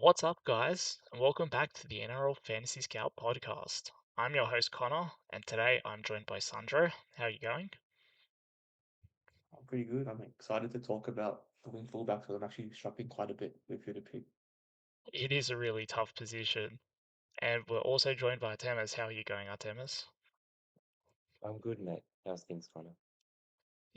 What's up, guys, and welcome back to the NRL Fantasy Scout Podcast. I'm your host, Connor, and today I'm joined by Sandro. How are you going? I'm pretty good. I'm excited to talk about the wing fullback because I'm actually struggling quite a bit with who to pick. It is a really tough position, and we're also joined by Artemis. How are you going, Artemis? I'm good, mate. How's things, Connor?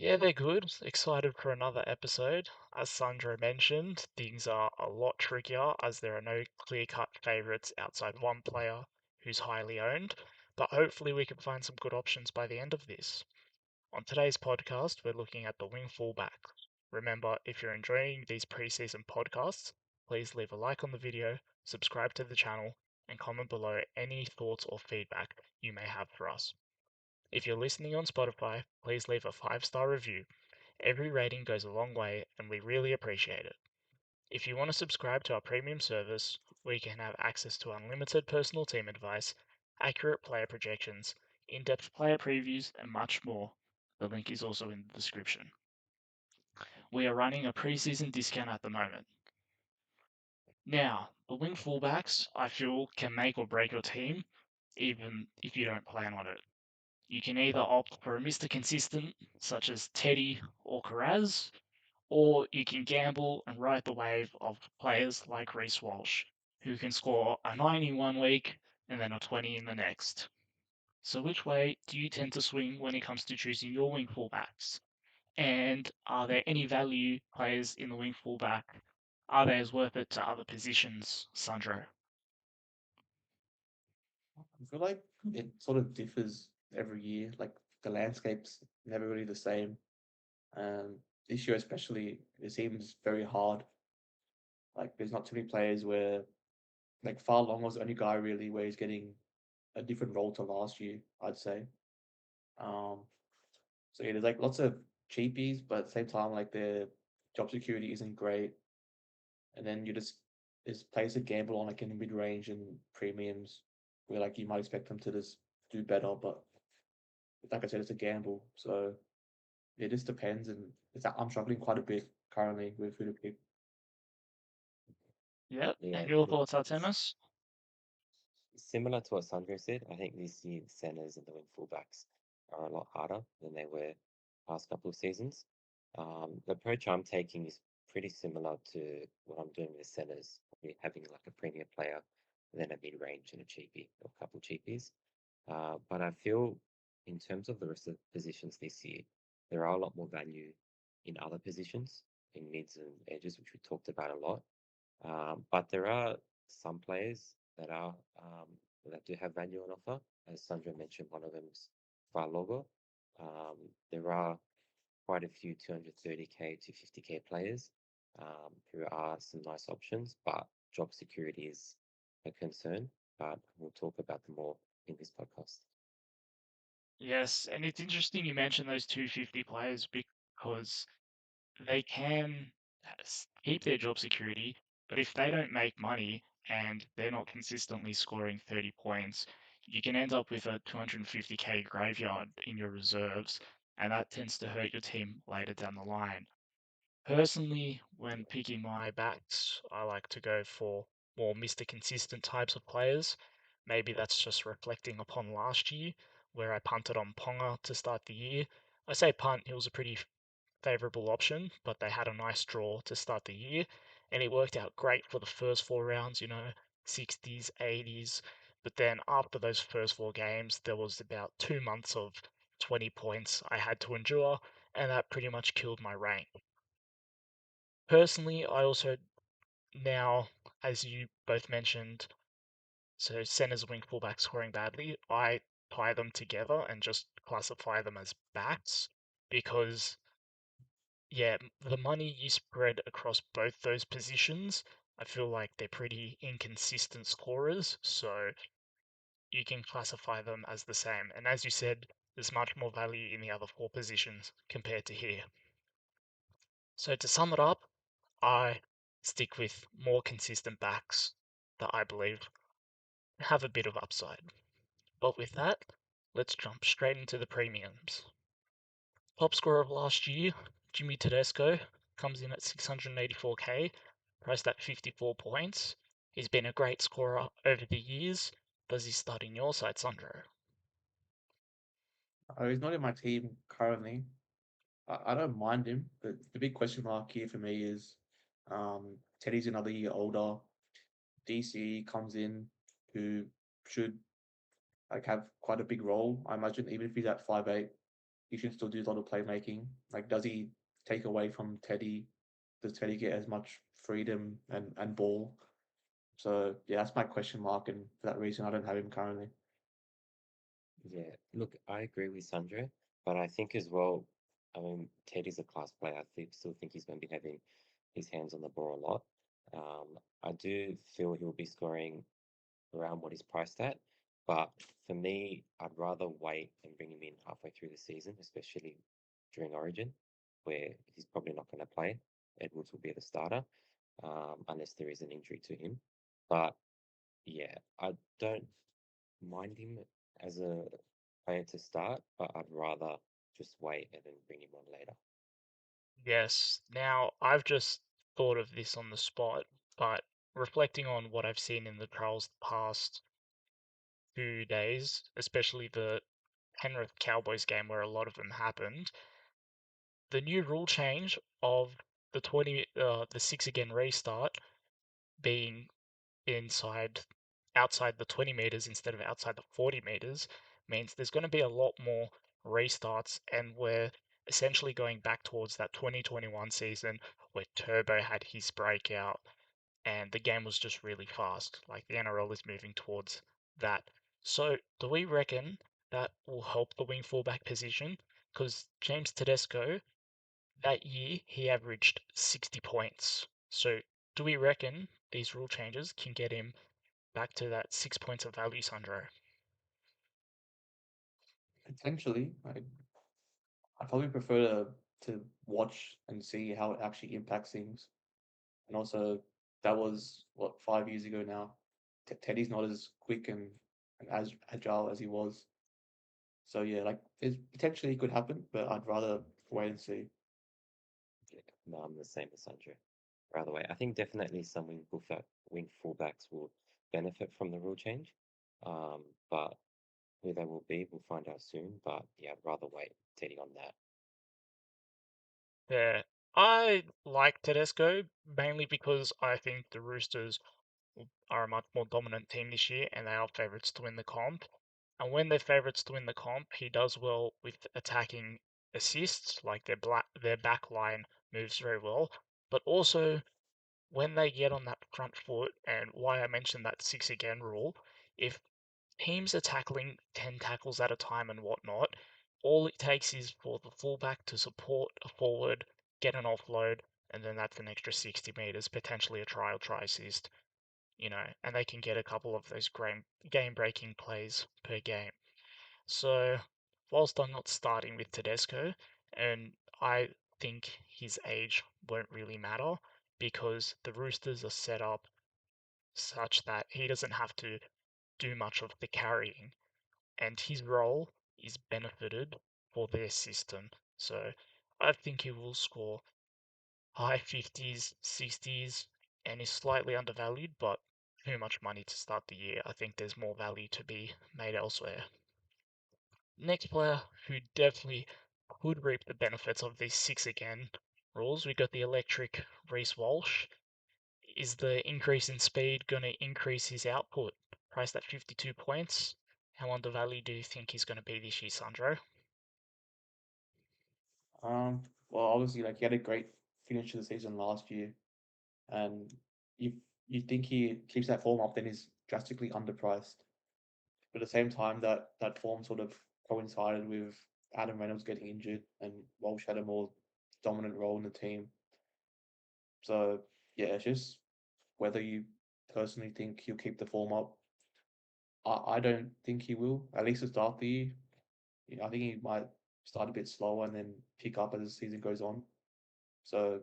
Yeah, they're good. Excited for another episode. As Sandro mentioned, things are a lot trickier as there are no clear-cut favourites outside one player who's highly owned, but hopefully we can find some good options by the end of this. On today's podcast, we're looking at the wing fullback. Remember, if you're enjoying these preseason podcasts, please leave a like on the video, subscribe to the channel, and comment below any thoughts or feedback you may have for us. If you're listening on Spotify, please leave a 5-star review. Every rating goes a long way, and we really appreciate it. If you want to subscribe to our premium service, where you can have access to unlimited personal team advice, accurate player projections, in-depth player previews, and much more, the link is also in the description. We are running a preseason discount at the moment. Now, the wing fullbacks, I feel, can make or break your team, even if you don't plan on it. You can either opt for a Mr. Consistent, such as Teddy or Karaz, or you can gamble and ride the wave of players like Reece Walsh, who can score a 90 one week and then a 20 in the next. So, which way do you tend to swing when it comes to choosing your wing fullbacks? And are there any value players in the wing fullback? Are they as worth it to other positions, Sandro? I feel like it sort of differs every year. Like the landscape's never really the same. Um, this year especially, it seems very hard. Like there's not too many players where like Far Long was the only guy really where he's getting a different role to last year, I'd say. Um, so yeah, there's like lots of cheapies, but at the same time, like their job security isn't great. And then you just there's players that gamble on like in the mid range and premiums where like you might expect them to just do better, but like I said, it's a gamble. So it just depends, and I'm struggling quite a bit currently with who to pick. Yep. Yeah, And your look, thoughts, Artemis? similar to what Sandro said, I think this year the centers and the wing fullbacks are a lot harder than they were past couple of seasons. The approach I'm taking is pretty similar to what I'm doing with the centers, having like a premier player, then a mid range and a cheapie or a couple cheapies. But I feel in terms of the rest of the positions this year, there are a lot more value in other positions, in mids and edges, which we talked about a lot. But there are some players that are that do have value on offer. As Sandra mentioned, one of them is Logo. There are quite a few 230k to 50k players who are some nice options, but job security is a concern. But we'll talk about them more in this podcast. Yes, and it's interesting you mentioned those 250 players because they can keep their job security, but if they don't make money and they're not consistently scoring 30 points, you can end up with a 250k graveyard in your reserves, and that tends to hurt your team later down the line. Personally, when picking my backs, I like to go for more Mr. Consistent types of players. Maybe that's just reflecting upon last year, where I punted on Ponga to start the year. I say punt, he was a pretty favourable option, but they had a nice draw to start the year, and it worked out great for the first 4 rounds, 60s, 80s. But then after those first 4 games, there was about 2 months of 20 points I had to endure, and that pretty much killed my rank. Personally, I also now, as you both mentioned, so centers, wing, fullback scoring badly, I tie them together and just classify them as backs because yeah, the money you spread across both those positions, I feel like they're pretty inconsistent scorers, so you can classify them as the same. And as you said, there's much more value in the other four positions compared to here. So to sum it up, I stick with more consistent backs that I believe have a bit of upside. But with that, let's jump straight into the premiums. Top scorer of last year, Jimmy Tedesco, comes in at 684k, priced at 54 points. He's been a great scorer over the years. Does he start in your side, Sandro? He's not in my team currently. I don't mind him, but the big question mark here for me is Teddy's another year older. DC comes in, who should like have quite a big role. I imagine even if he's at 5'8", he should still do a lot of playmaking. Like, does he take away from Teddy? Does Teddy get as much freedom and ball? So yeah, that's my question mark, and for that reason, I don't have him currently. Yeah, look, I agree with Sandra, but I think as well, I mean, Teddy's a class player. Still think he's going to be having his hands on the ball a lot. I do feel he'll be scoring around what he's priced at, but for me, I'd rather wait and bring him in halfway through the season, especially during Origin, where he's probably not going to play. Edwards will be the starter, unless there is an injury to him. But yeah, I don't mind him as a player to start, but I'd rather just wait and then bring him on later. Yes. Now, I've just thought of this on the spot, but reflecting on what I've seen in the trials the past 2 days, especially the Penrith Cowboys game where a lot of them happened, the new rule change of the 6 again restart being inside outside the 20 meters instead of outside the 40 meters means there's going to be a lot more restarts, and we're essentially going back towards that 2021 season where Turbo had his breakout and the game was just really fast. Like the NRL is moving towards that. So, do we reckon that will help the wing fullback position? Because James Tedesco, that year, he averaged 60 points. So, do we reckon these rule changes can get him back to that 6 points of value, Sandro? Potentially, I probably prefer to watch and see how it actually impacts things. And also, that was what 5 years ago now. Teddy's not as quick and as agile as he was. So yeah, like it potentially could happen, but I'd rather wait and see. Yeah, no, I'm the same as Sandra. Rather wait. I think definitely some wing fullbacks will benefit from the rule change. But who they will be, we'll find out soon. But yeah, I'd rather wait, Teddy, on that. Yeah, I like Tedesco mainly because I think the Roosters are a much more dominant team this year and they are favourites to win the comp. And when they're favourites to win the comp, he does well with attacking assists, like their back line moves very well. But also when they get on that front foot, and why I mentioned that 6 again rule, if teams are tackling 10 tackles at a time and whatnot, all it takes is for the fullback to support a forward, get an offload, and then that's an extra 60 meters, potentially a try assist, and they can get a couple of those game breaking plays per game. So, whilst I'm not starting with Tedesco, and I think his age won't really matter because the Roosters are set up such that he doesn't have to do much of the carrying, and his role is benefited for their system. So, I think he will score high 50s, 60s, and is slightly undervalued, but too much money to start the year. I think there's more value to be made elsewhere. Next player who definitely could reap the benefits of these 6 again rules, we got the electric Reece Walsh. Is the increase in speed going to increase his output? Priced at 52 points. How undervalued do you think he's going to be this year, Sandro? Well, obviously, like he had a great finish to the season last year, and if you think he keeps that form up, then he's drastically underpriced. But at the same time, that form sort of coincided with Adam Reynolds getting injured, and Walsh had a more dominant role in the team. So yeah, it's just whether you personally think he'll keep the form up. I don't think he will, at least to start the year. I think he might start a bit slower and then pick up as the season goes on. So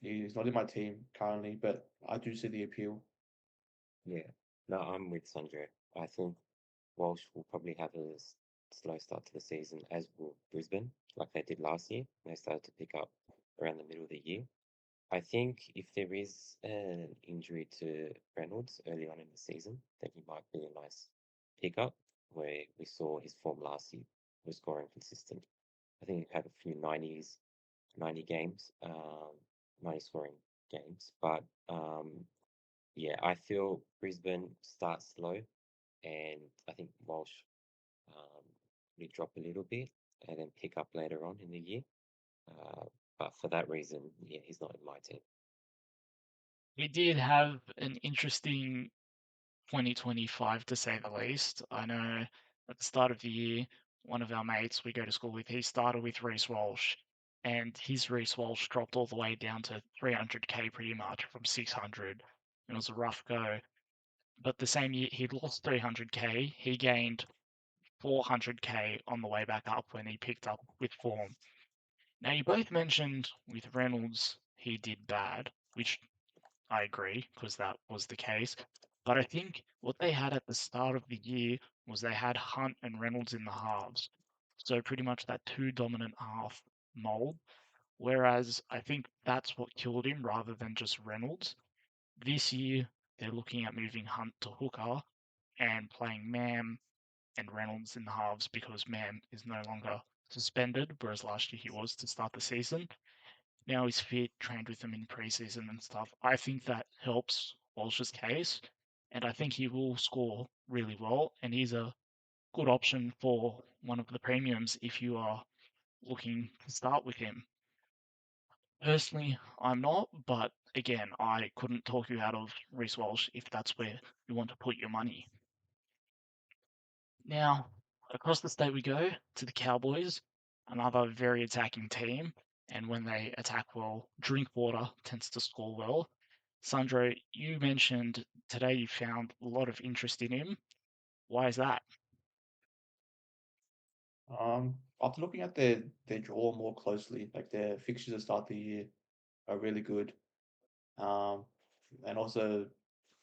he's not in my team currently, but I do see the appeal. Yeah, no, I'm with Sandra. I think Walsh will probably have a slow start to the season, as will Brisbane, like they did last year. They started to pick up around the middle of the year. I think if there is an injury to Reynolds early on in the season, then he might be a nice pickup where we saw his form last year was scoring consistent. I think he had a few 90 games, 90 scoring games. But yeah, I feel Brisbane starts slow, and I think Walsh um, will drop a little bit and then pick up later on in the year. Uh, but for that reason, yeah, he's not in my team. He did have an interesting 2025 to say the least. I know at the start of the year, one of our mates we go to school with, he started with Reece Walsh, and his Reece Walsh dropped all the way down to 300k pretty much from 600. It was a rough go. But the same year he lost 300k, he gained 400k on the way back up when he picked up with form. Now you both mentioned with Reynolds he did bad, which I agree, because that was the case. But I think what they had at the start of the year was they had Hunt and Reynolds in the halves. So pretty much that two dominant half mold. Whereas I think that's what killed him rather than just Reynolds. This year, they're looking at moving Hunt to hooker and playing Mam and Reynolds in the halves because Mam is no longer suspended, whereas last year he was to start the season. Now he's fit, trained with them in preseason and stuff. I think that helps Walsh's case, and I think he will score really well. And he's a good option for one of the premiums if you are looking to start with him. Personally, I'm not, but again, I couldn't talk you out of Reece Walsh if that's where you want to put your money. Now, across the state we go to the Cowboys, another very attacking team. And when they attack well, Drinkwater tends to score well. Sandro, you mentioned today you found a lot of interest in him. Why is that? After looking at their draw more closely, like their fixtures at the start of the year are really good. Um, and also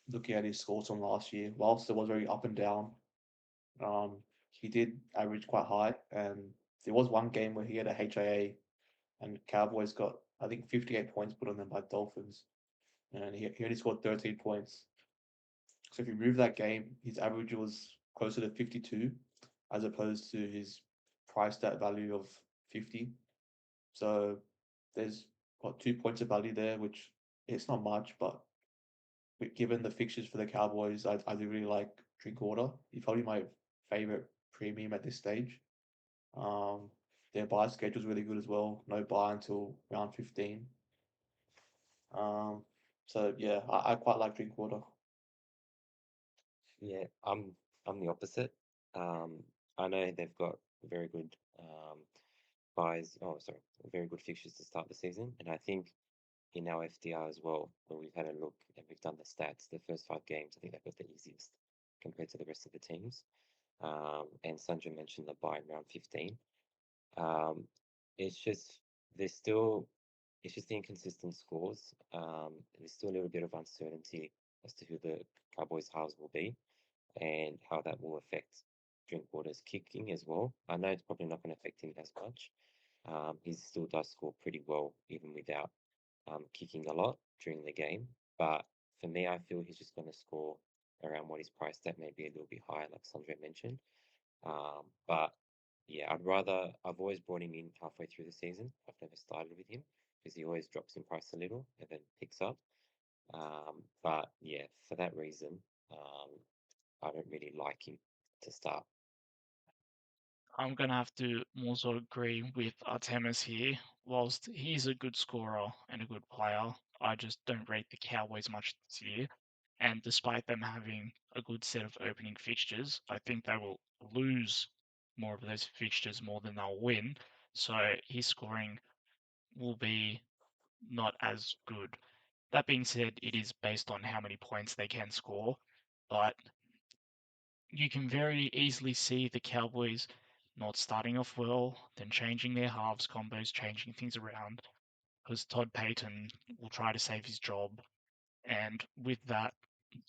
looking at his scores from last year, whilst it was very up and down, um, he did average quite high. And there was one game where he had a HIA, and Cowboys got I think 58 points put on them by Dolphins, and he only scored 13 points. So if you remove that game, his average was closer to 52, as opposed to his price stat value of 50. So there's what 2 points of value there, which it's not much, but given the fixtures for the Cowboys, I do really like Drinkwater. He's probably my favorite premium at this stage. Um, their buy schedule is really good as well. No buy until round 15. Um, so yeah, I quite like Drinkwater. Yeah, I'm the opposite. Um, I know they've got very good buys. Oh, sorry, very good fixtures to start the season, and I think in our FDR as well, when we've had a look and we've done the stats, the first 5 games, I think they've got the easiest compared to the rest of the teams. And Sandra mentioned the buy in round 15. Um, it's just there's still it's just the inconsistent scores. There's still a little bit of uncertainty as to who the Cowboys halves will be and how that will affect Drinkwater's kicking as well. I know it's probably not going to affect him as much. He still does score pretty well even without kicking a lot during the game. But for me, I feel he's just going to score around what his price at, maybe a little bit higher, like Sandra mentioned. But yeah, I've always brought him in halfway through the season. I've never started with him because he always drops in price a little and then picks up. But yeah, for that reason, um, I don't really like him to start. I'm gonna have to more so agree with Artemis here. Whilst he's a good scorer and a good player, I just don't rate the Cowboys much this year. And despite them having a good set of opening fixtures, I think they will lose more of those fixtures more than they'll win. So his scoring will be not as good. That being said, it is based on how many points they can score, but you can very easily see the Cowboys not starting off well, then changing their halves combos, changing things around, because Todd Payton will try to save his job. And with that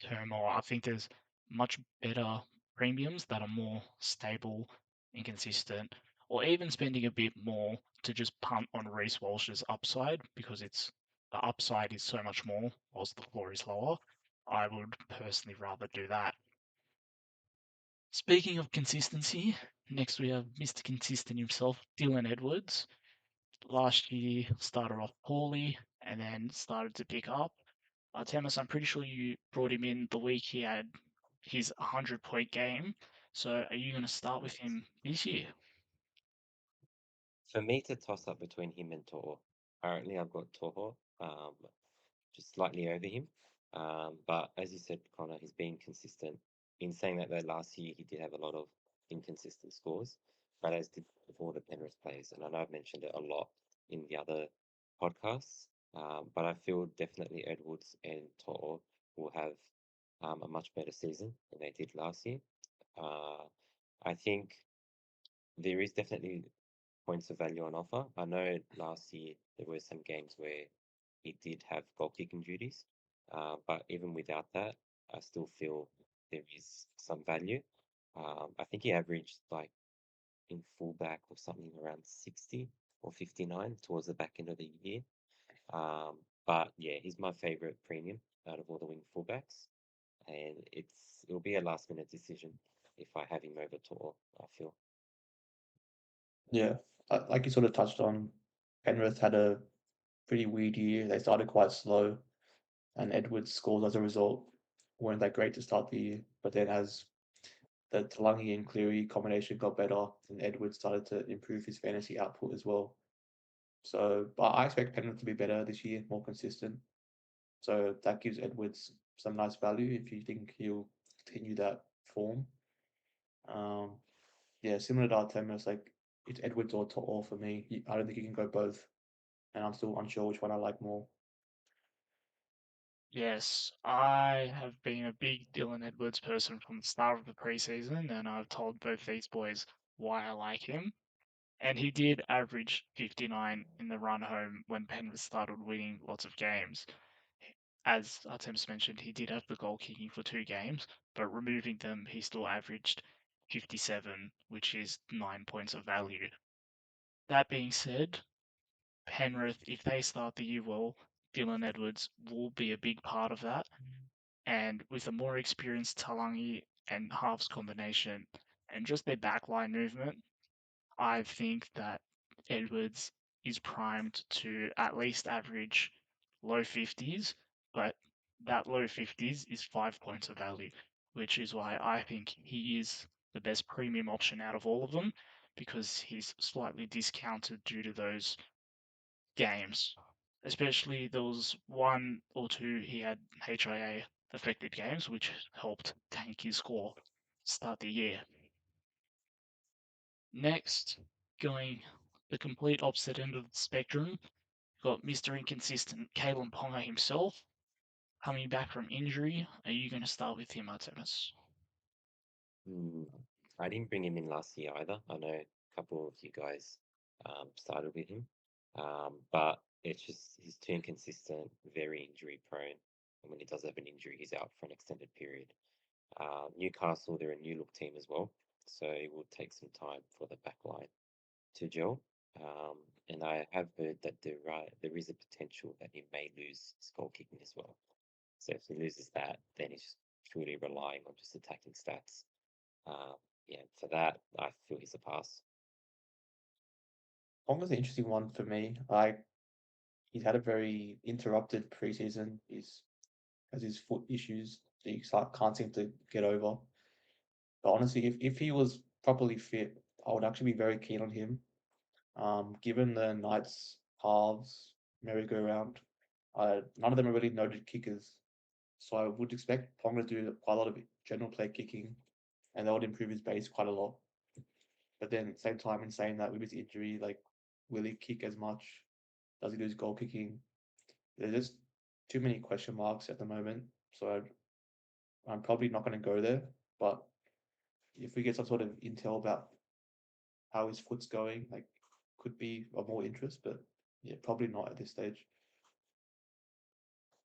turmoil, I think there's much better premiums that are more stable and consistent, or even spending a bit more to just punt on Reece Walsh's upside because it's the upside is so much more, whilst the floor is lower. I would personally rather do that. Speaking of consistency, next we have Mr. Consistent himself, Dylan Edwards. Last year started off poorly and then started to pick up. Artemis, I'm pretty sure you brought him in the week he had his 100-point game. So are you going to start with him this year? For me to toss up between him and Toho, currently I've got Toho just slightly over him. But as you said, Connor, he's been consistent. In saying that, though, last year he did have a lot of inconsistent scores, but as did all the Penrith players. And I know I've mentioned it a lot in the other podcasts, but I feel definitely Edwards and Toho will have a much better season than they did last year. I think there is definitely points of value on offer. I know last year there were some games where he did have goal kicking duties, but even without that, I still feel there is some value. I think he averaged like in fullback or something around 60 or 59 towards the back end of the year. But yeah, he's my favorite premium out of all the wing fullbacks, and it'll be a last minute decision if I have him over Tor, I feel. Yeah, like you sort of touched on, Penrith had a pretty weird year. They started quite slow, and Edwards' scores as a result weren't that great to start the year. But then as the Talangi and Cleary combination got better, and Edwards started to improve his fantasy output as well. So, but I expect Penrith to be better this year, more consistent. So that gives Edwards some nice value if you think he'll continue that form. Um, yeah, similar to Artemis, like it's Edwards or To'o for me. I don't think you can go both, and I'm still unsure which one I like more. Yes, I have been a big Dylan Edwards person from the start of the preseason, and I've told both these boys why I like him. And he did average 59 in the run home when Penrith started winning lots of games. As Artemis mentioned, he did have the goal kicking for 2 games, but removing them, he still averaged 57, which is 9 points of value. That being said, Penrith, if they start the year well, Dylan Edwards will be a big part of that. And with a more experienced Talangi and halves combination and just their backline movement, I think that Edwards is primed to at least average low 50s, but that low 50s is 5 points of value, which is why I think he is the best premium option out of all of them because he's slightly discounted due to those games. Especially there was 1 or 2 he had HIA affected games, which helped tank his score start the year. Next, going the complete opposite end of the spectrum, got Mr. Inconsistent, Kalen Ponga himself, coming back from injury. Are you going to start with him, Artemis? Mm, I didn't bring him in last year either. I know a couple of you guys started with him, but it's just he's too inconsistent, very injury prone. And when he does have an injury, he's out for an extended period. Newcastle, they're a new look team as well, so it will take some time for the back line to gel. And I have heard that there is a potential that he may lose his goal kicking as well. So if he loses that, then he's just truly relying on just attacking stats. Um, yeah, for that, I feel he's a pass. Ponga's an interesting one for me. Like he's had a very interrupted preseason. He's has his foot issues that he can't seem to get over. But honestly, if he was properly fit, I would actually be very keen on him. Given the Knights halves merry-go-round, none of them are really noted kickers. So I would expect Ponga to do quite a lot of general play kicking, and that would improve his base quite a lot. But then at the same time, in saying that with his injury, like, will he kick as much? Does he lose goal kicking? There's just too many question marks at the moment. So I'm probably not going to go there. But if we get some sort of intel about how his foot's going, like, could be of more interest. But yeah, probably not at this stage.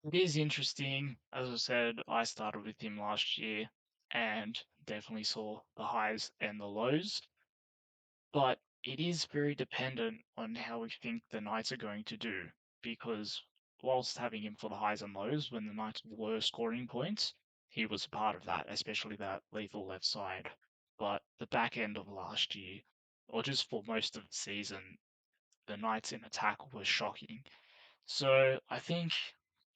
It is interesting. As I said, I started with him last year and definitely saw the highs and the lows, but it is very dependent on how we think the Knights are going to do because whilst having him for the highs and lows when the Knights were scoring points, he was a part of that, especially that lethal left side. But the back end of last year, or just for most of the season, the Knights in attack were shocking. So I think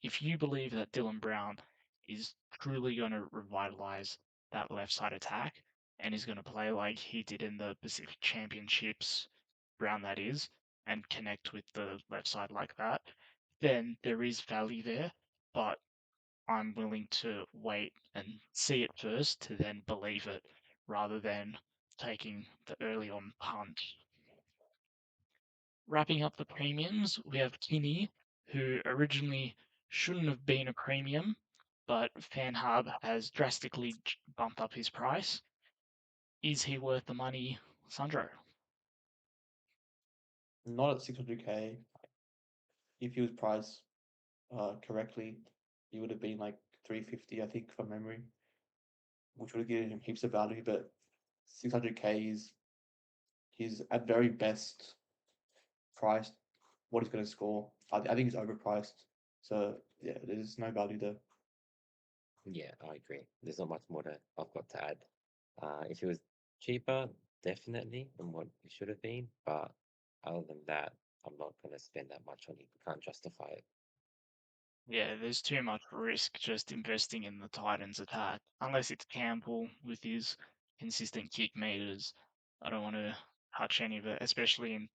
if you believe that Dylan Brown is truly going to revitalize that left side attack and is going to play like he did in the Pacific Championships, Brown that is, and connect with the left side like that, then there is value there. But I'm willing to wait and see it first to then believe it rather than taking the early on punt. Wrapping up the premiums, we have Kinney, who originally shouldn't have been a premium, but FanHub has drastically bumped up his price. Is he worth the money, Sandro? Not at 600k. If he was priced correctly, he would have been like 350, I think, from memory, which would have given him heaps of value. But 600k is he's at very best priced what he's going to score. I think he's overpriced. So yeah, there's no value there. Yeah, I agree. There's not much more I've got to add. If it was cheaper, definitely than what it should have been, but other than that, I'm not going to spend that much on it. I can't justify it. Yeah, there's too much risk just investing in the Titans attack. Unless it's Campbell with his consistent kick meters. I don't want to touch any of it, especially in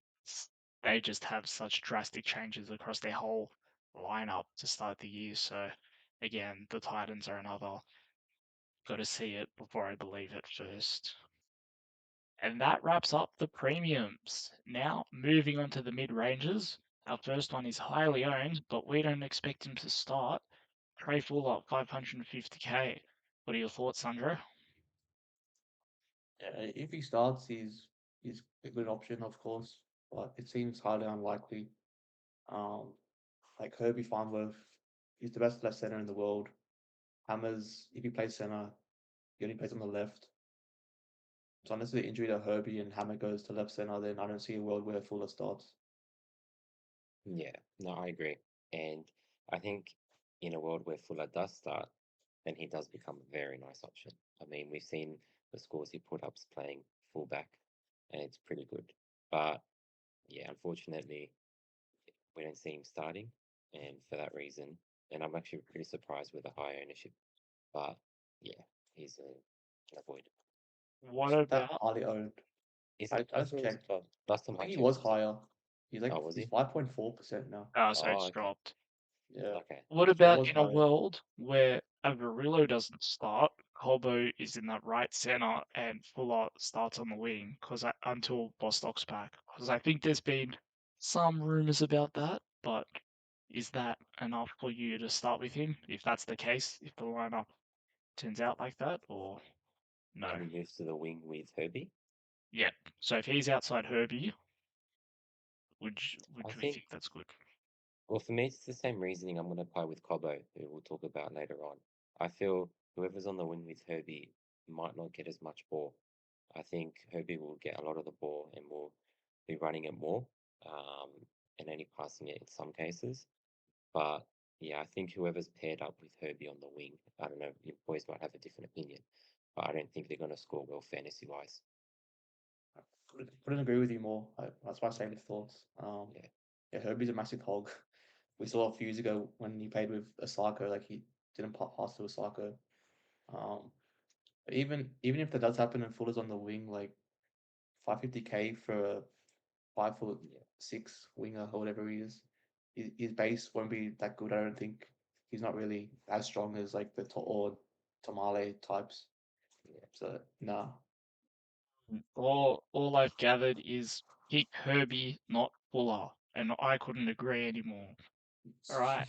they just have such drastic changes across their whole lineup to start the year. So again, the Titans are another got to see it before I believe it first. And that wraps up the premiums. Now, moving on to the mid ranges. Our first one is highly owned, but we don't expect him to start. Trey Fuller, 550k. What are your thoughts, Sandro? If he starts, he's a good option, of course, but it seems highly unlikely. Um, like Herbie Farnworth, he's the best left center in the world. Hammers, if he plays center, he only plays on the left. So unless the injury to Herbie and Hammer goes to left center, then I don't see a world where Fuller starts. Yeah, no, I agree. And I think in a world where Fuller does start, then he does become a very nice option. I mean, we've seen the scores he put up playing fullback, and it's pretty good. But yeah, unfortunately, we don't see him starting, and for that reason, and I'm actually pretty surprised with the high ownership. But yeah, he's an avoid. What He's not that about highly owned. Is I, he? I I just thought it was checked. above. Last time I I think he checked, was it was. higher. Oh, was He's he? 5.4% now. so Oh, it's okay. dropped. Yeah. Okay. What So he about was in a higher. world where Avarillo doesn't start, Colbo is in that right center, and Fuller starts on the wing? Because until Bostock's back, because I think there's been some rumors about that, but is that enough for you to start with him? If that's the case, if the lineup turns out like that, or no? And he moves to the wing with Herbie. Yeah. So if he's outside Herbie, would I we think, think that's good? well, for me, it's the same reasoning I'm going to apply with Cobbo, who we'll talk about later on. I feel whoever's on the wing with Herbie might not get as much ball. I think Herbie will get a lot of the ball and will be running it more, um, and only passing it in some cases. But yeah, I think whoever's paired up with Herbie on the wing, I don't know, you boys might have a different opinion, but I don't think they're going to score well fantasy wise. Couldn't agree with you more. That's my same thoughts. Yeah. Yeah, Herbie's a massive hog. We saw a few years ago when he played with Osako, like he didn't pass to Osako. Um, but even if that does happen and Fuller's on the wing, like 550k for a 5'6" winger or whatever he is, his base won't be that good. I don't think he's not really as strong as like the or Tamale types. Yeah. So nah. All I've gathered is pick Herbie, not Fuller, and I couldn't agree anymore. All right.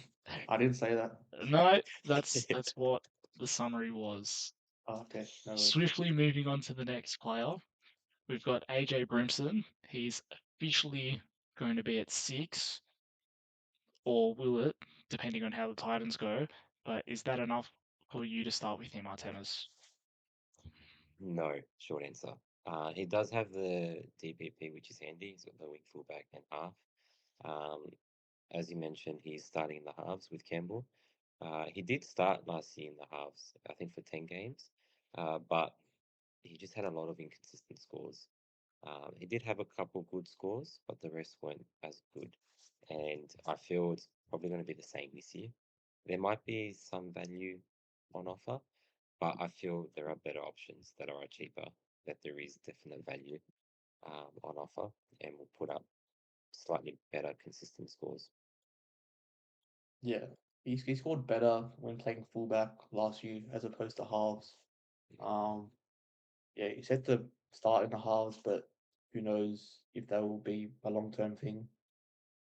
I didn't say that. No, that's what the summary was. Oh, okay, no worries. Swiftly moving on to the next player, we've got AJ Brimson. He's officially going to be at 6, or will it, depending on how the Titans go. But is that enough for you to start with him, Artemis? No, short answer. He does have the DPP, which is handy. He's got the wing fullback and half. Um, as you mentioned, he's starting in the halves with Campbell. He did start last year in the halves, I think for 10 games, but he just had a lot of inconsistent scores. He did have a couple good scores, but the rest weren't as good. And I feel it's probably going to be the same this year. There might be some value on offer, but I feel there are better options that are cheaper, that there is definite value on offer and will put up slightly better consistent scores. Yeah, he scored better when playing fullback last year as opposed to halves. Um, yeah, he said to start in the halves, but who knows if that will be a long-term thing.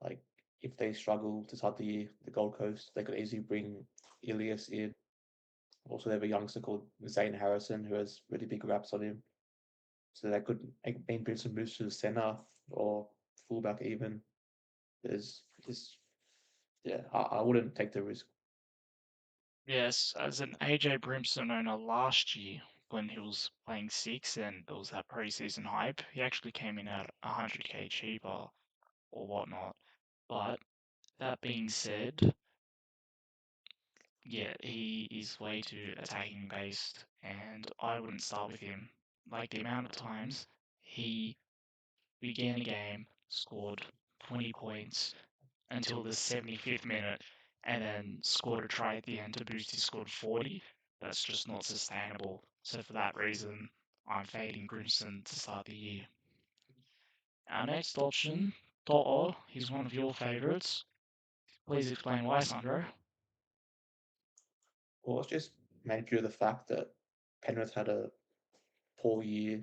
Like, if they struggle to start the year, the Gold Coast, they could easily bring Ilias in. Also, they have a youngster called Zane Harrison who has really big raps on him. So they could maybe bring some moves to the center or fullback even. There's just, yeah, I wouldn't take the risk. Yes, as an AJ Brimson owner last year, when he was playing six and there was that preseason hype, he actually came in at 100k cheaper or whatnot. But that being said, yeah, he is way too attacking based, and I wouldn't start with him. Like the amount of times he began a game, scored 20 points until the 75th minute, and then scored a try at the end to boost his score to 40. That's just not sustainable. So for that reason, I'm fading Grimson to start the year. Our next option, To'o, he's one of your favourites. Please explain why, Sandro. Well, it's just made due to the fact that Penrith had a poor year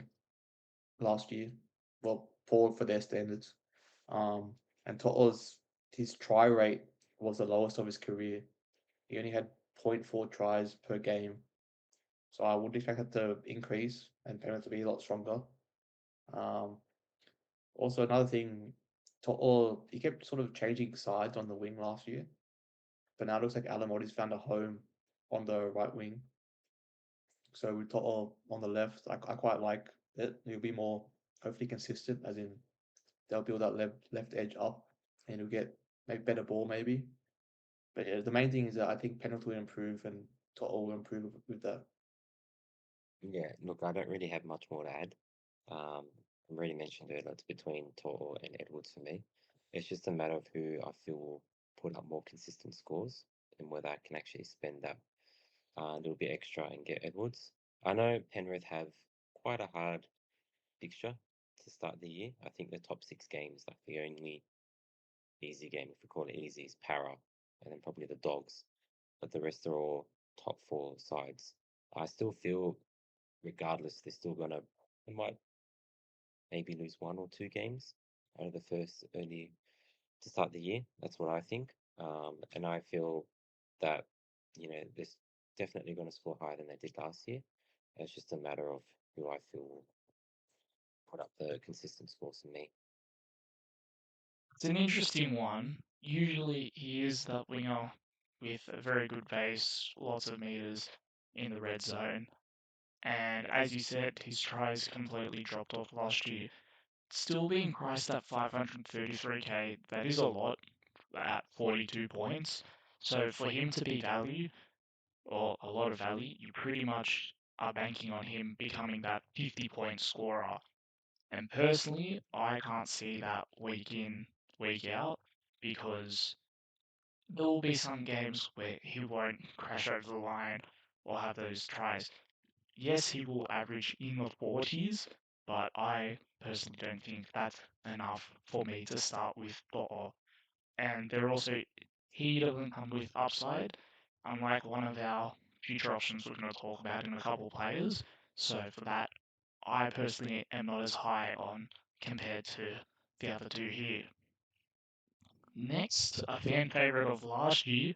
last year. Well, poor for their standards. Um, and Toto's his try rate was the lowest of his career. He only had 0.4 tries per game. So I would expect that to increase and Penrith to be a lot stronger. Um, Also, another thing, Toto, he kept sort of changing sides on the wing last year, but now it looks like Alamoti's found a home on the right wing. So with Toto on the left, I quite like it. He'll be more hopefully consistent, as in they'll build that left edge up and he'll get maybe better ball maybe. But yeah, the main thing is that I think penalty will improve and Toto will improve with that. Yeah, look, I don't really have much more to add. I already mentioned earlier, it's between Toro and Edwards for me. It's just a matter of who I feel will put up more consistent scores and whether I can actually spend that little bit extra and get Edwards. I know Penrith have quite a hard fixture to start the year. I think the top 6 games, like the only easy game, if we call it easy, is Para, and then probably the Dogs. But the rest are all top 4 sides. I still feel, regardless, they're still gonna, they might maybe lose 1 or 2 games out of the first early to start the year. That's what I think. And I feel that, they're definitely going to score higher than they did last year. It's just a matter of who I feel will put up the consistent scores for me. It's an interesting one. Usually he is that winger with a very good base, lots of meters in the red zone. And as you said, his tries completely dropped off last year. Still being priced at 533k, that is a lot at 42 points. So for him to be value, or a lot of value, you pretty much are banking on him becoming that 50-point scorer. And personally, I can't see that week in, week out, because there will be some games where he won't crash over the line or have those tries. Yes, he will average in the 40s, but I personally don't think that's enough for me to start with To'o. And there also, he doesn't come with upside, unlike one of our future options we're going to talk about in a couple players. So for that, I personally am not as high on compared to the other two here. Next, a fan favourite of last year,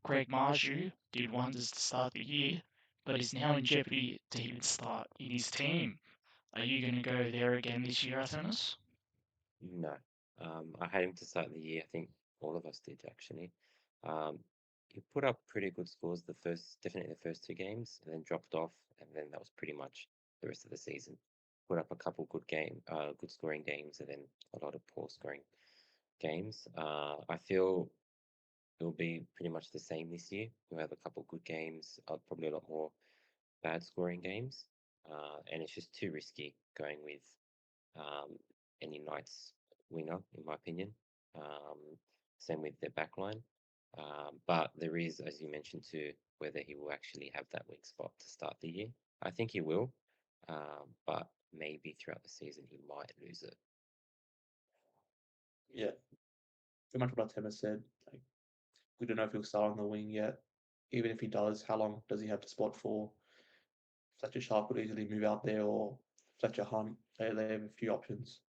Craig Marju, did wonders to start the year, but is now in jeopardy to even start in his team. Are you going to go there again this year, Artemis? No. I had him to start the year. I think all of us did actually. Um, he put up pretty good scores definitely the first 2 games, and then dropped off, and then that was pretty much the rest of the season. Put up a couple good scoring games, and then a lot of poor scoring. games. I feel it'll be pretty much the same this year. We'll have a couple good games, probably a lot more bad scoring games, and it's just too risky going with um, any Knights winger, in my opinion. Um, Same with their backline. But there is, as you mentioned too, whether he will actually have that weak spot to start the year. I think he will, but maybe throughout the season he might lose it. Yeah, pretty much what Tema said. Like, we don't know if he'll start on the wing yet. Even if he does, how long does he have the spot for? Fletcher Sharp could easily move out there, or Fletcher Hunt. They have a few options.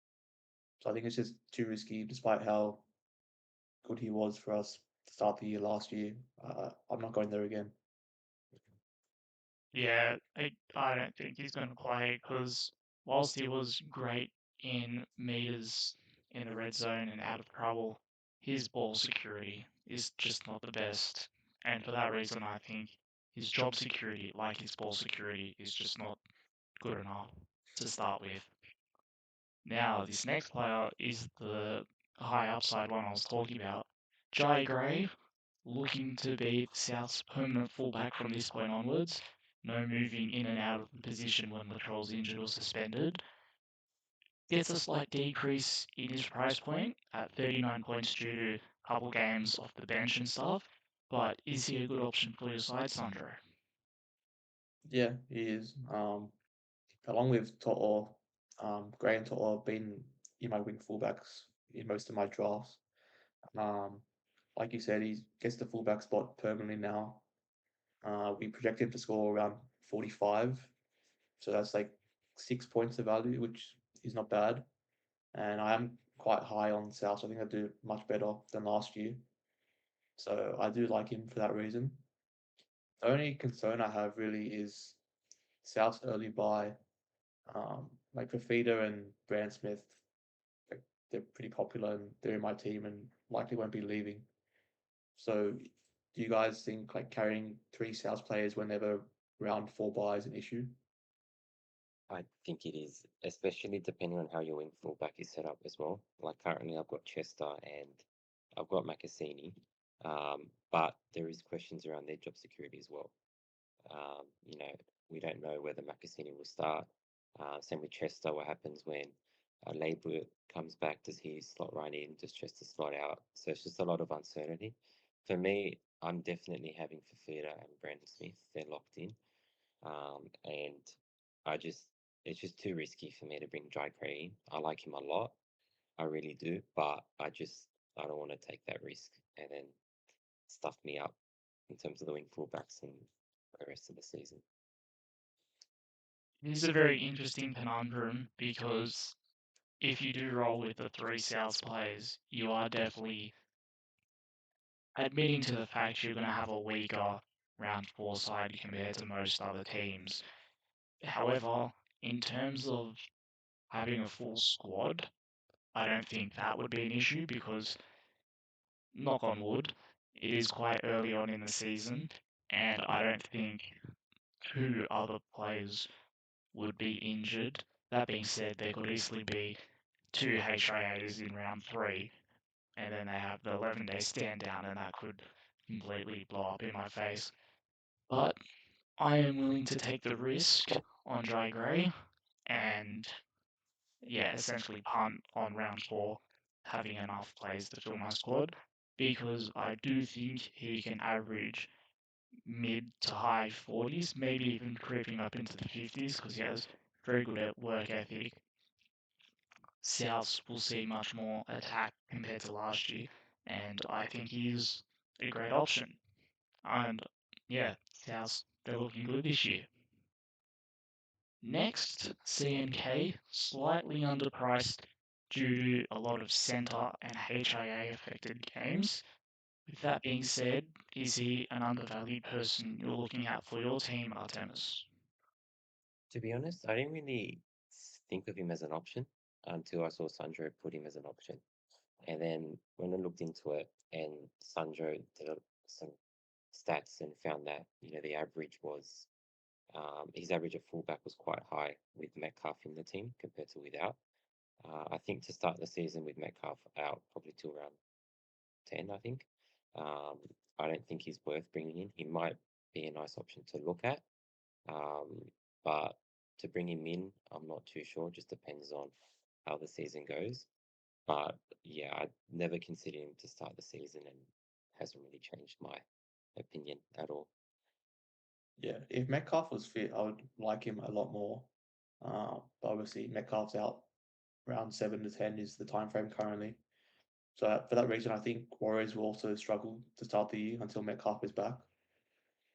So I think it's just too risky, despite how good he was for us to start the year last year. I'm not going there again. Yeah, I don't think he's going to play because whilst he was great in meters in the red zone and out of trouble, his ball security is just not the best. And for that reason, I think his job security, like his ball security, is just not good enough to start with. Now, this next player is the high upside one I was talking about. Jai Gray, looking to be the South's permanent fullback from this point onwards. No moving in and out of the position when Latrell's injured or suspended. Gets a slight decrease in his price point at 39 points due to a couple games off the bench and stuff. But is he a good option for your side, Sandro? Yeah, he is. Along with To'o, Gray and To'o have been in my wing fullbacks in most of my drafts. Um, like you said, he gets the fullback spot permanently now. We project him to score around 45, so that's like 6 points of value, which is not bad. And I am quite high on South, so I think I do much better than last year. So I do like him for that reason. The only concern I have really is South's early buy. Like Fafita and Brand Smith, like, they're pretty popular and they're in my team and likely won't be leaving. So do you guys think like carrying three South players whenever round four buy is an issue? I think it is, especially depending on how your wing fullback is set up as well. Like currently, I've got Chester and I've got Makasini, but there is questions around their job security as well. You know, we don't know whether Makasini will start. Same with Chester. What happens when Labour comes back? Does he slot right in? Does Chester slot out? So it's just a lot of uncertainty. For me, I'm definitely having Fafita and Brandon Smith. They're locked in, and I just it's just too risky for me to bring Jai Gray in. I like him a lot, I really do, but I don't want to take that risk and then stuff me up in terms of the wing fullbacks and the rest of the season. It is a very interesting conundrum because if you do roll with the three Souths players, you are definitely admitting to the fact you're going to have a weaker round four side compared to most other teams. However, in terms of having a full squad, I don't think that would be an issue because, knock on wood, it is quite early on in the season, and I don't think two other players would be injured. That being said, there could easily be two HIAs in round three, and then they have the 11-day stand down, and that could completely blow up in my face. But I am willing to take the risk on Jai Gray and, yeah, essentially punt on round four, having enough players to fill my squad, because I do think he can average mid to high 40s, maybe even creeping up into the 50s, because he has very good at work ethic. Souths will see much more attack compared to last year, and I think he's a great option. And yeah, Souths, they're looking good this year. Next, CNK, slightly underpriced due to a lot of centre and HIA affected games. With that being said, is he an undervalued person you're looking at for your team, Artemis? To be honest, I didn't really think of him as an option until I saw Sandro put him as an option. And then when I looked into it and Sandro did some stats and found that, the average was his average at fullback was quite high with Metcalf in the team compared to without. I think to start the season with Metcalf out probably till round 10, I think. Um, I don't think he's worth bringing in. He might be a nice option to look at, um, but to bring him in, I'm not too sure. It just depends on how the season goes. But yeah, I'd never consider him to start the season and hasn't really changed my opinion at all. Yeah, if Metcalf was fit, I would like him a lot more. But obviously, Metcalf's out round 7 to 10 is the time frame currently. So for that reason, I think Warriors will also struggle to start the year until Metcalf is back.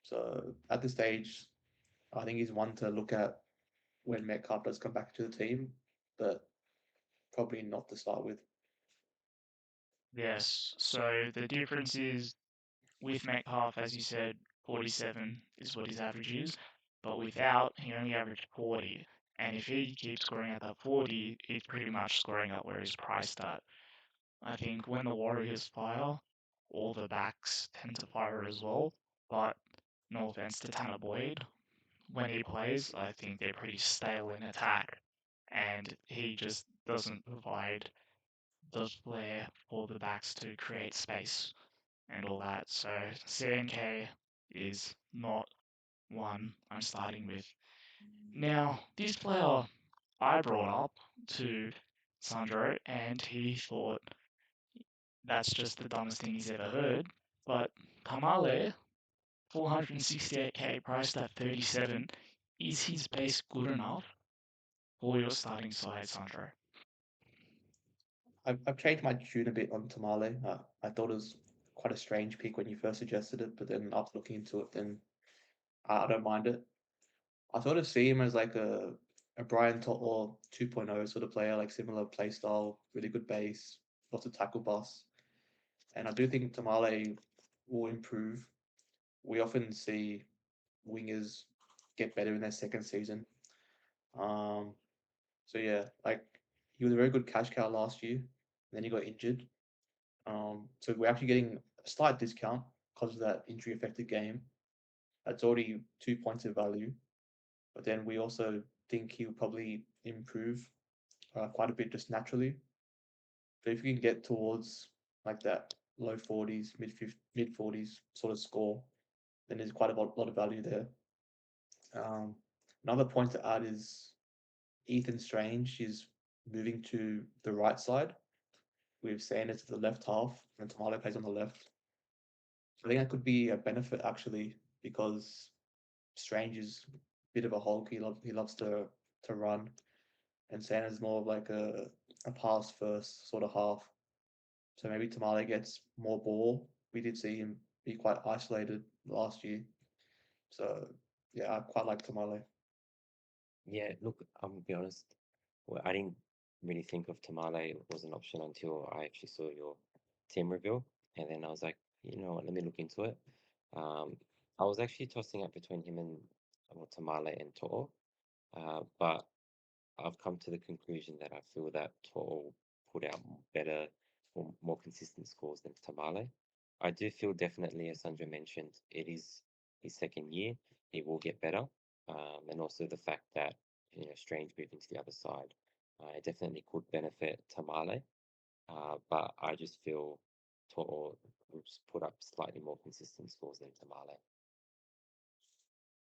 So at this stage, I think he's one to look at when Metcalf does come back to the team, but probably not to start with. Yes. So the difference is with Metcalf, as you said, 47 is what his average is, but without, he only averaged 40. And if he keeps scoring at that 40, he's pretty much scoring at where he's priced at. I think when the Warriors fire, all the backs tend to fire as well. But no offense to Tanner Boyd, when he plays, I think they're pretty stale in attack, and he just doesn't provide the flair for the backs to create space and all that. So CNK is not one I'm starting with. Now, this player I brought up to Sandro, and he thought that's just the dumbest thing he's ever heard. But Tamale, 468k priced at 37, is his base good enough for your starting side, Sandro? I've changed my tune a bit on Tamale. I thought it was quite a strange pick when you first suggested it, but then after looking into it, then I don't mind it. I sort of see him as like a Brian To'o 2.0 sort of player, like similar play style, really good base, lots of tackle bust. And I do think Tamale will improve. We often see wingers get better in their second season. Um, so yeah, like he was a very good cash cow last year, and then he got injured. So we're actually getting a slight discount because of that injury affected game. That's already 2 points of value. But then we also think he'll probably improve quite a bit just naturally. So if you can get towards like that low 40s, mid 40s sort of score, then there's quite a lot of value there. Um, Another point to add is Ethan Strange is moving to the right side with Sanders to the left half and Tamale plays on the left. So I think that could be a benefit actually because Strange is a bit of a hulk. He loves to run, and Sanders is more of like a pass first sort of half. So maybe Tamale gets more ball. We did see him be quite isolated last year. So yeah, I quite like Tamale. Yeah, look, I'm gonna be honest. Well, I didn't really think of Tamale was an option until I actually saw your team reveal, and then I was like, you know what, let me look into it. Um, I was actually tossing up between him and Tamale and To'o, but I've come to the conclusion that I feel that To'o put out better or more consistent scores than Tamale. I do feel definitely, as Sandra mentioned, it is his second year. He will get better, and also the fact that Strange moving to the other side, it definitely could benefit Tamale. But I just feel To'o will just put up slightly more consistent scores than Tamale.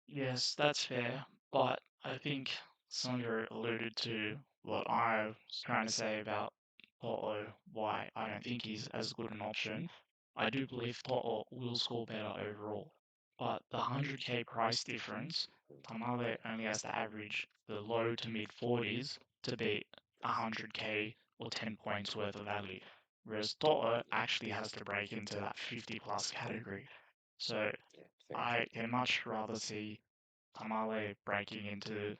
Yes, that's fair, but I think Sandro alluded to what I was trying to say about Toto, why I don't think he's as good an option. I do believe Toto will score better overall, but the 100k price difference, Tamale only has to average the low to mid 40s to beat 100k or 10 points worth of value, whereas Toto actually has to break into that 50 plus category. So Yeah, very true. I can much rather see Tamale breaking into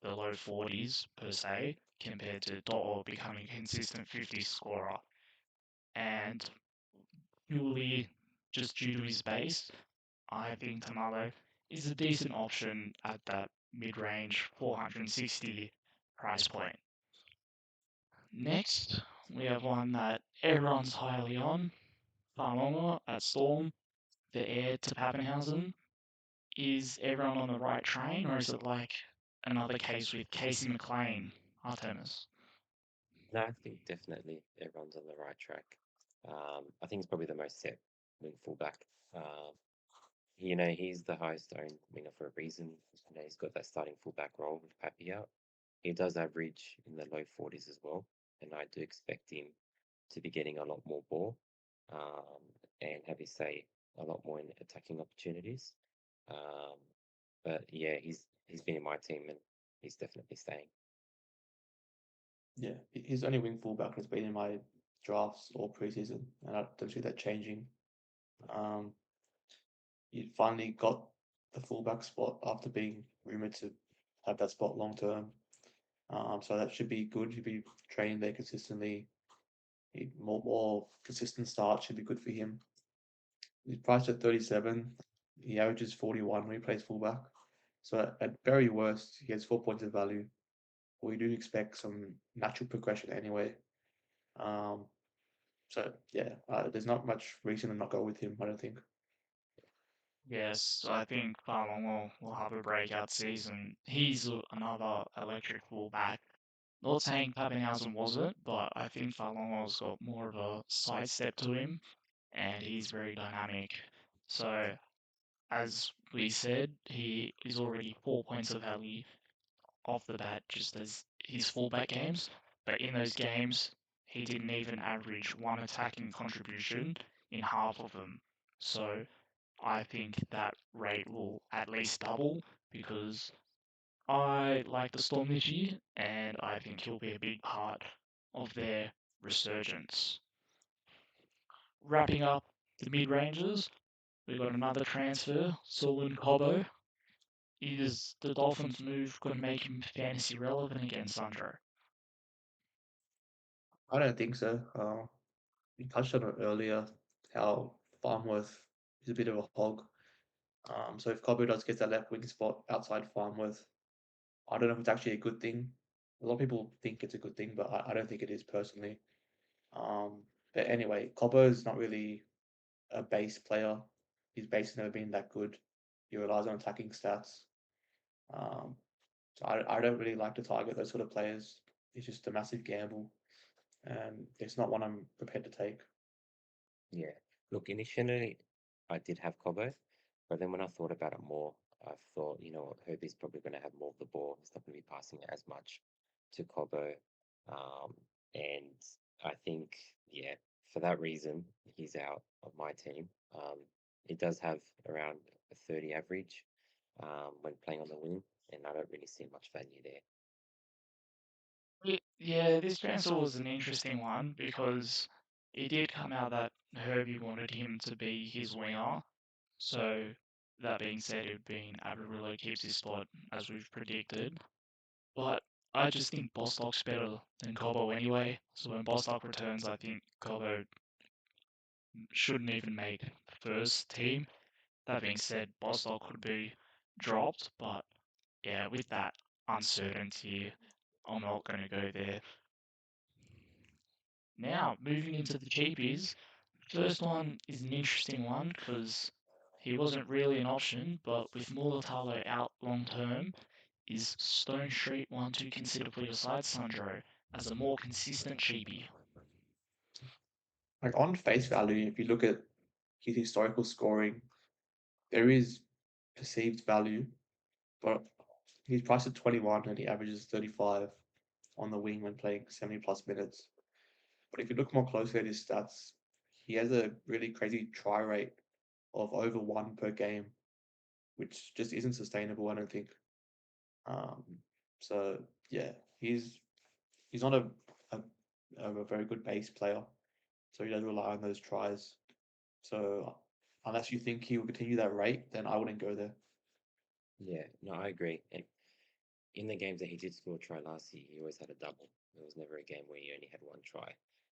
the low 40s per se, compared to To'o becoming a consistent 50 scorer. And purely just due to his base, I think Tamale is a decent option at that mid-range 460 price point. Next, we have one that everyone's highly on, Farmonga at Storm, the heir to Pappenhausen. Is everyone on the right train, or is it like another case with Casey McLean, Artemis? No, I think definitely everyone's on the right track. I think he's probably the most set wing fullback. Um, he's the highest owned winger for a reason. He's got that starting fullback role with Pappy out. He does average in the low 40s as well, and I do expect him to be getting a lot more ball, um, and have his say a lot more in attacking opportunities. Um, but yeah, he's been in my team and he's definitely staying. Yeah, his only wing fullback has been in my drafts or preseason, and I don't see that changing. Um, he finally got the fullback spot after being rumored to have that spot long term. So that should be good. He'll be training there consistently. More consistent start should be good for him. He's priced at 37. He averages 41 when he plays fullback. So at very worst, he gets 4 points of value. We do expect some natural progression anyway. Um, so yeah, there's not much reason to not go with him. I don't think. Yes, so I think Falong will have a breakout season. He's another electric fullback. Not saying Pappenhausen wasn't, but I think Falong's got more of a sidestep to him, and he's very dynamic. So, as we said, he is already 4 points of value off the bat just as his fullback games, but in those games, he didn't even average one attacking contribution in half of them. So I think that rate will at least double because I like the Storm this year, and I think he'll be a big part of their resurgence. Wrapping up the mid ranges, we've got another transfer, Solon Cobo. Is the Dolphins' move going to make him fantasy relevant again, Sandro? I don't think so. We touched on it earlier how Farmworth is a bit of a hog. So if Cobo does get that left wing spot outside Farmworth, I don't know if it's actually a good thing. A lot of people think it's a good thing, but I don't think it is personally. Um, but anyway, Cobo is not really a base player. His base has never been that good. He relies on attacking stats. Um, so I don't really like to target those sort of players. It's just a massive gamble, and it's not one I'm prepared to take. Yeah. Look, initially I did have Cobo, but then when I thought about it more, I thought, Herbie's probably going to have more of the ball. He's not going to be passing it as much to Cobo. Um, and I think, yeah, for that reason, he's out of my team. He does have around a 30 average when playing on the wing, and I don't really see much value there. Yeah, this transfer was an interesting one because it did come out that Herbie wanted him to be his winger. So, that being said, it being Aberrillo keeps his spot as we've predicted. But I just think Bostock's better than Cobo anyway. So when Bostock returns, I think Cobo shouldn't even make first team. That being said, Bostock could be dropped, but yeah, with that uncertainty, I'm not going to go there. Now, moving into the cheapies, first one is an interesting one because he wasn't really an option, but with Mulatalo out long term, is Stone Street one to consider for your side, Sandro, as a more consistent cheapie? Like on face value, if you look at his historical scoring, there is perceived value, but he's priced at 21 and he averages 35 on the wing when playing 70 plus minutes. But if you look more closely at his stats, he has a really crazy try rate of over one per game, which just isn't sustainable, I don't think. Um, so yeah, he's not a, a very good base player, so he does rely on those tries. So unless you think he will continue that rate, then I wouldn't go there. Yeah, no, I agree. And in the games that he did score a try last year, he always had a double. There was never a game where he only had one try.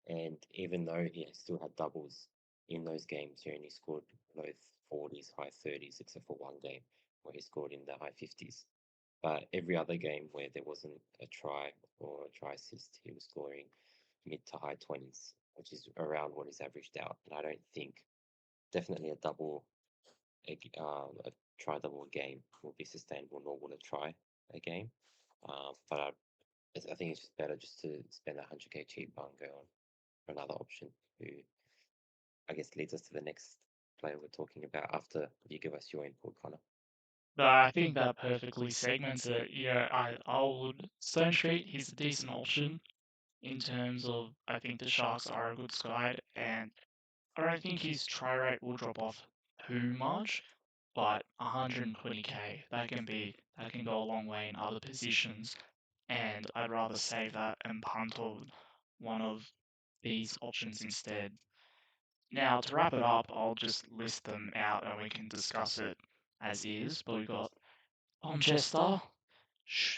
And even though he still had doubles in those games, he only scored low 40s, high 30s, except for one game where he scored in the high 50s. But every other game where there wasn't a try or a try assist, he was scoring mid to high 20s, which is around what he's averaged out. And I don't think definitely a try double game will be sustainable, nor will a try a game. But I think it's just better just to spend 100k cheaper and go on for another option who I guess leads us to the next player we're talking about after you give us your input, Connor. But I think that perfectly segments it. Yeah, I would Stone Street. He's a decent option in terms of I think the Sharks are a good side, and I don't think his try rate will drop off too much. But 120k that can go a long way in other positions, and I'd rather save that and punt on one of these options instead. Now, to wrap it up, I'll just list them out and we can discuss it as is. But we've got Tom Chester,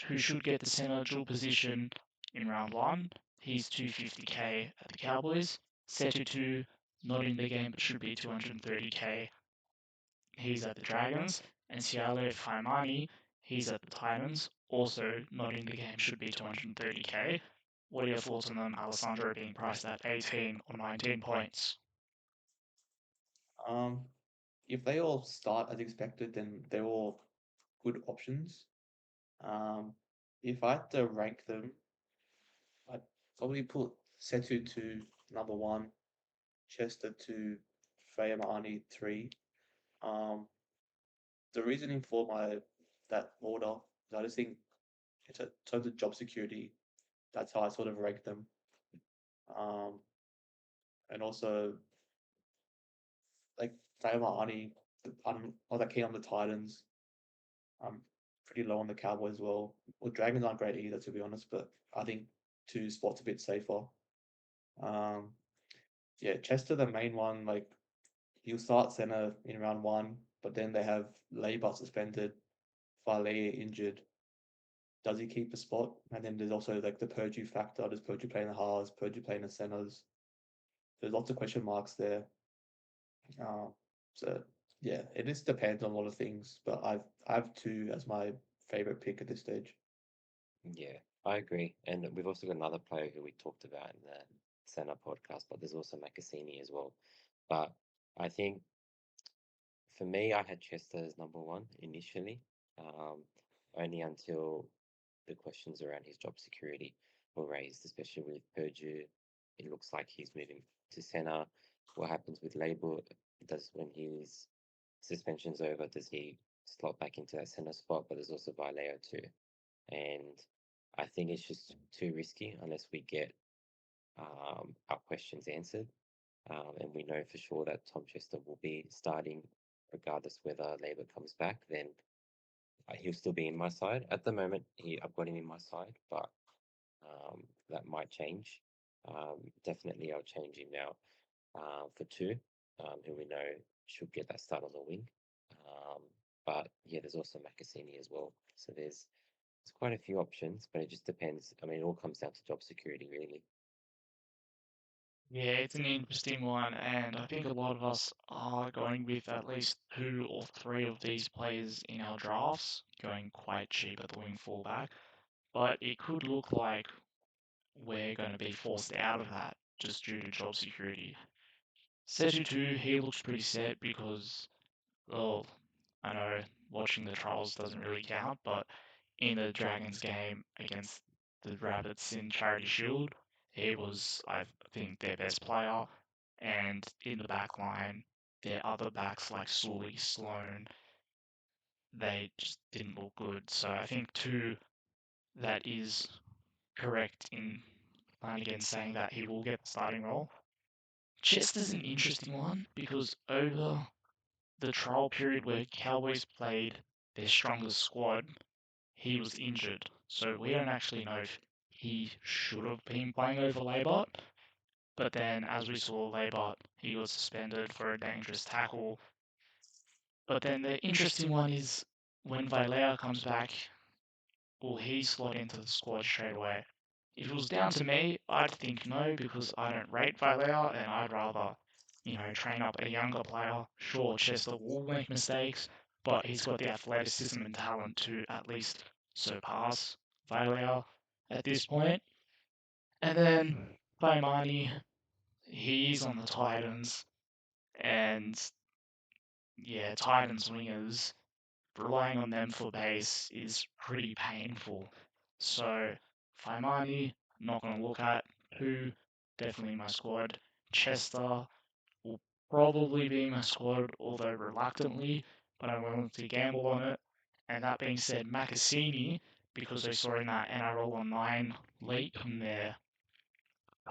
who should get the centre dual position in round one. He's 250k at the Cowboys. Setu 2, not in the game but should be 230k. He's at the Dragons. And Siale Faimani, he's at the Titans. Also not in the game, should be 230k. What are your thoughts on them, Alessandro, being priced at 18 or 19 points? If they all start as expected, then they're all good options. If I had to rank them, I'd probably put Setu to number one, Chester to Fayamani 3. The reasoning for that order is I just think in terms of job security, that's how I sort of rank them. Um, and also like Fayamani, I'm not that keen on the Titans. I'm pretty low on the Cowboys as well. Well, Dragons aren't great either, to be honest, but I think two spots a bit safer. Um, yeah, Chester, the main one, like he'll start center in round one, but then they have Labour suspended, Valet injured. Does he keep a spot? And then there's also like the Purdue factor. Does Purdue play in the halves? Purdue play in the centers? There's lots of question marks there. Uh, so yeah, it just depends on a lot of things. But I've two as my favorite pick at this stage. Yeah, I agree. And we've also got another player who we talked about in the center podcast, but there's also Makasini as well. But I think for me, I had Chester as number one initially, only until the questions around his job security were raised, especially with Purdue. It looks like he's moving to center. What happens with Label? Does when his suspension's over, does he slot back into that center spot? But there's also Valeo too. And I think it's just too risky unless we get our questions answered. And we know for sure that Tom Chester will be starting regardless whether Labour comes back, then he'll still be in my side. At the moment, I've got him in my side, but that might change. Definitely, I'll change him now for two, who we know should get that start on the wing. But yeah, there's also Makasini as well. So there's quite a few options, but it just depends. I mean, it all comes down to job security, really. Yeah, it's an interesting one, and I think a lot of us are going with at least 2 or 3 of these players in our drafts, going quite cheap at the wing fullback. But it could look like we're going to be forced out of that just due to job security. Setu 2, he looks pretty set because, well, I know watching the trials doesn't really count, but in the Dragons game against the Rabbits in Charity Shield, he was, I think, their best player. And in the back line, their other backs like Sully, Sloan, they just didn't look good. So I think two, that is correct in Flanagan saying that he will get the starting role. Chester's an interesting one because over the trial period where Cowboys played their strongest squad, he was injured. So we don't actually know if he should have been playing over Labot. But then, as we saw, Labot, he was suspended for a dangerous tackle. But then the interesting one is when Vailea comes back, will he slot into the squad straight away? If it was down to me, I'd think no because I don't rate Vailea and I'd rather, train up a younger player. Sure, Chester will make mistakes, but he's got the athleticism and talent to at least surpass Vailea at this point. And then Faimani, he's on the Titans, and yeah, Titans wingers, relying on them for base is pretty painful. So Faimani, not going to look at. Who, definitely my squad. Chester will probably be my squad, although reluctantly, but I'm willing to gamble on it. And that being said, Makasini, because I saw in that NRL Online leak from their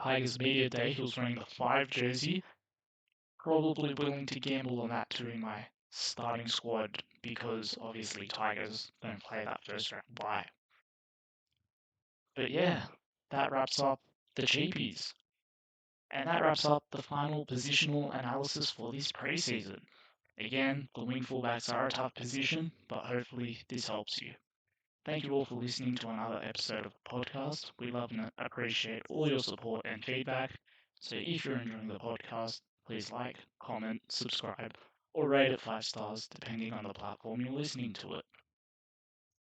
Tigers media day, he was wearing the 5 jersey. Probably willing to gamble on that too in my starting squad because obviously Tigers don't play that first round bye. But yeah, that wraps up the cheapies. And that wraps up the final positional analysis for this preseason. Again, the wing fullbacks are a tough position, but hopefully this helps you. Thank you all for listening to another episode of the podcast. We love and appreciate all your support and feedback. So if you're enjoying the podcast, please like, comment, subscribe, or rate it 5 stars depending on the platform you're listening to it.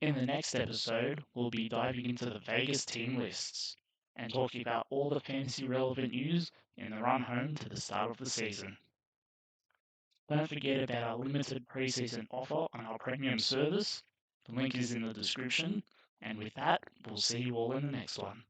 In the next episode, we'll be diving into the Vegas team lists and talking about all the fantasy relevant news in the run home to the start of the season. Don't forget about our limited preseason offer on our premium service. The link is in the description. And with that, we'll see you all in the next one.